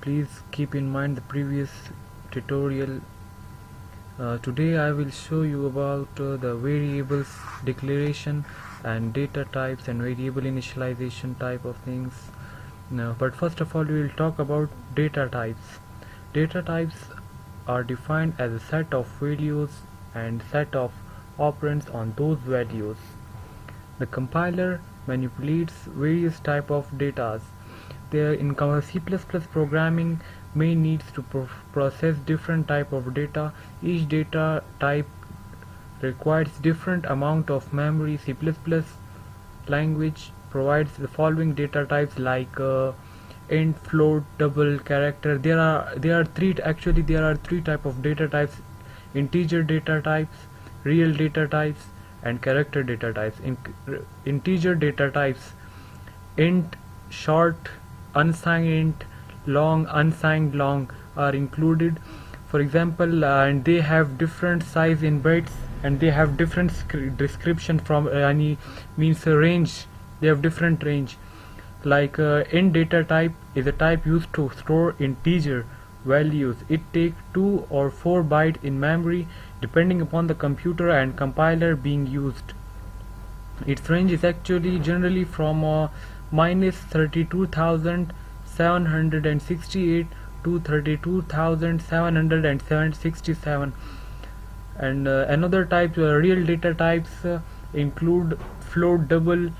Please keep in mind the previous tutorial. Today I will show you about the variables declaration and data types and variable initialization type of things. Now, but first of all we will talk about data types. Data types are defined as a set of values and set of operands on those values. The compiler manipulates various type of data. There in C++ programming main needs to process different type of data. Each data type requires different amount of memory. C++ language provides the following data types like int, float, double, character. There are three type of data types: integer data types, real data types, and character data types. Integer data types: int, short, unsigned int, long, unsigned long are included. For example, and they have different size in bytes, and they have different description from any means range. They have different range. Like int data type is a type used to store integer values. It takes 2 or 4 bytes in memory depending upon the computer and compiler being used. Its range is actually generally from minus 32,768 to 32,767. And another type, real data types include float, double,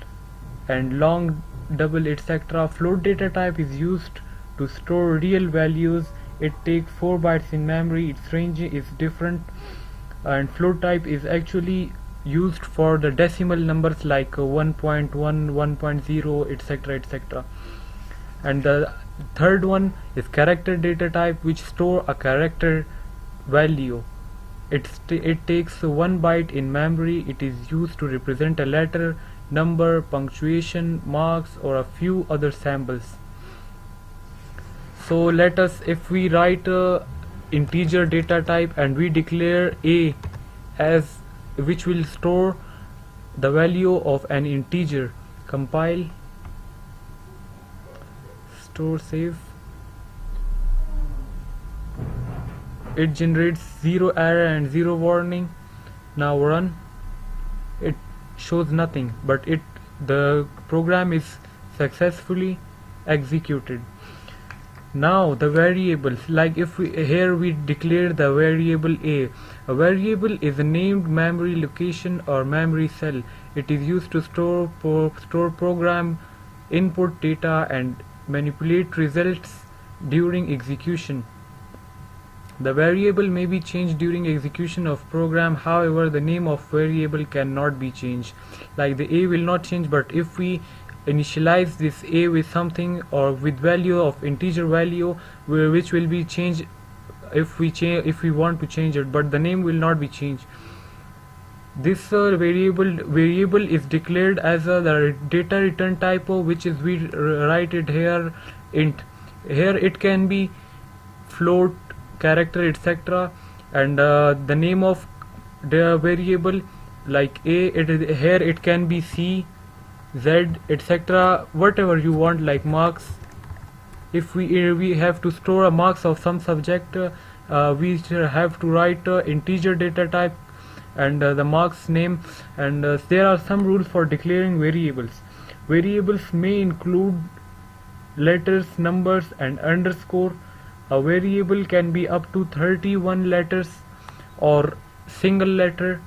and long, double, etc. Float data type is used to store real values. It takes 4 bytes in memory. Its range is different. And float type is actually used for the decimal numbers like 1.1, 1.0, etc, etc. And the third one is character data type, which store a character value. It takes 1 byte in memory. It is used to represent a letter, number, punctuation marks, or a few other symbols. So let us, if we write a integer data type and we declare a as which will store the value of an integer, compile, store, save. It generates 0 error and 0 warning. Now run. It shows nothing, but the program is successfully executed. Now the variables, like if we declare the variable a variable is a named memory location or memory cell. It is used to store program input data and manipulate results during execution. The variable may be changed during execution of program. However, the name of variable cannot be changed. Like the a will not change, but if we initialize this a with something or with value of integer value, which will be changed if we want to change it, but the name will not be changed. This variable is declared as the data return type, which is we write it here int. Here it can be float, character, etc. And the name of the variable like a, here it can be c, z, etc. whatever you want, like marks. If we have to store a marks of some subject, we have to write integer data type and the marks name. And there are some rules for declaring variables. Variables may include letters, numbers, and underscore. A variable can be up to 31 letters or single letter.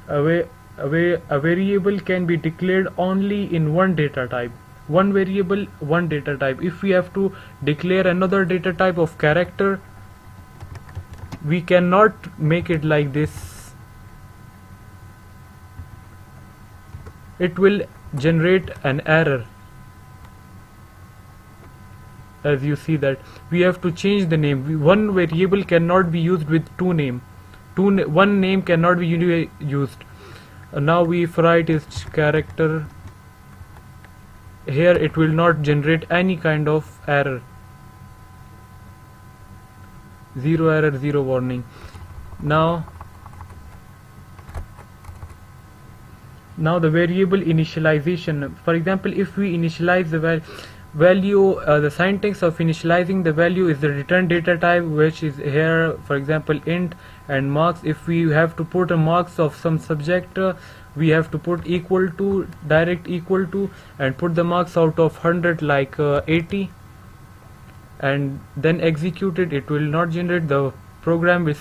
A variable can be declared only in one data type. One variable, one data type. If we have to declare another data type of character, we cannot make it like this. It will generate an error. As you see that we have to change the name. One variable cannot be used with two name. One name cannot be used. Now we write is character. Here it will not generate any kind of error. 0 error, 0 warning. Now the variable initialization. For example, if we initialize the value, the syntax of initializing the value is the return data type, which is here, for example, int, and marks. If we have to put a marks of some subject, we have to put equal to, direct equal to, and put the marks out of 100 like 80, and then execute it. It will not generate. The program is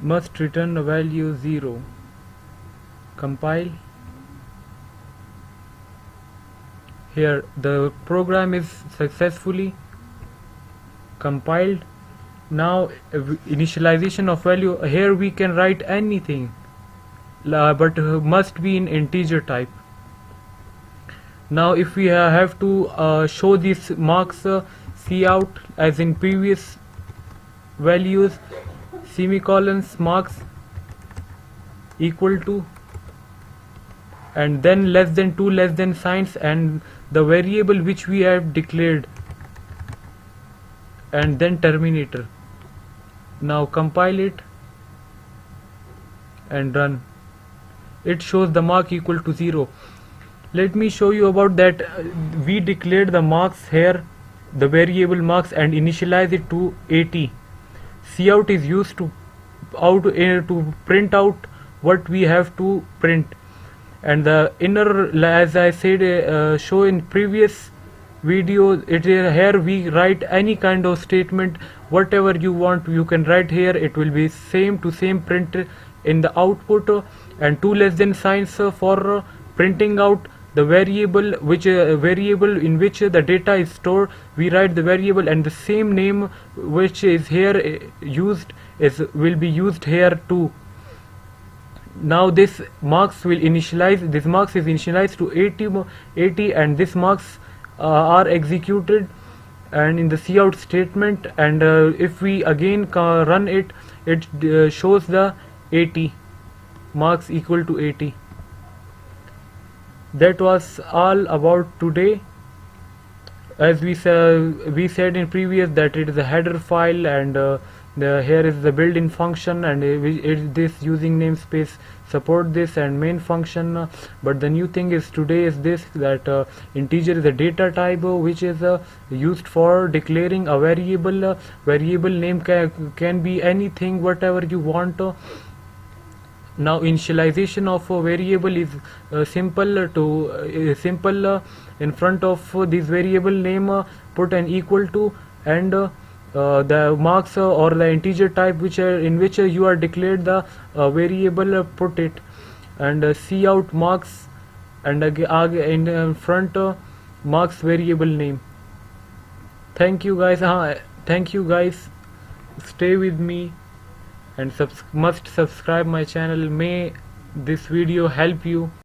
must return a value 0. Compile. Here the program is successfully compiled. Now initialization of value, here we can write anything, but must be in integer type. Now if we have to show these marks C out as in previous values, semicolons, marks equal to, and then less than 2 less than signs, and the variable which we have declared, and then terminator. Now compile it and run. It shows the mark equal to 0. Let me show you about that. We declared the marks here, the variable marks, and initialize it to 80. Cout is used to print out what we have to print, and the inner, as I said, show in previous video, it is here we write any kind of statement, whatever you want you can write here. It will be same to same print in the output, and 2 less than signs for printing out the variable, which variable in which the data is stored. We write the variable, and the same name which is here used will be used here too. Now this marks will initialize, this marks is initialized to 80, and this marks are executed and in the cout statement, and if we again run it, it shows the 80, marks equal to 80. That was all about today. As we said in previous that it is a header file, and here is the built-in function, and this using namespace support this, and main function. But the new thing is today is this, that integer is a data type which is used for declaring a variable. Variable name can be anything, whatever you want. Now initialization of a variable is simple. In front of this variable name, put an equal to, and the marks or the integer type in which you are declared the variable, put it, and cout marks, and in front marks variable name. Thank you guys. Stay with me and must subscribe my channel. May this video help you.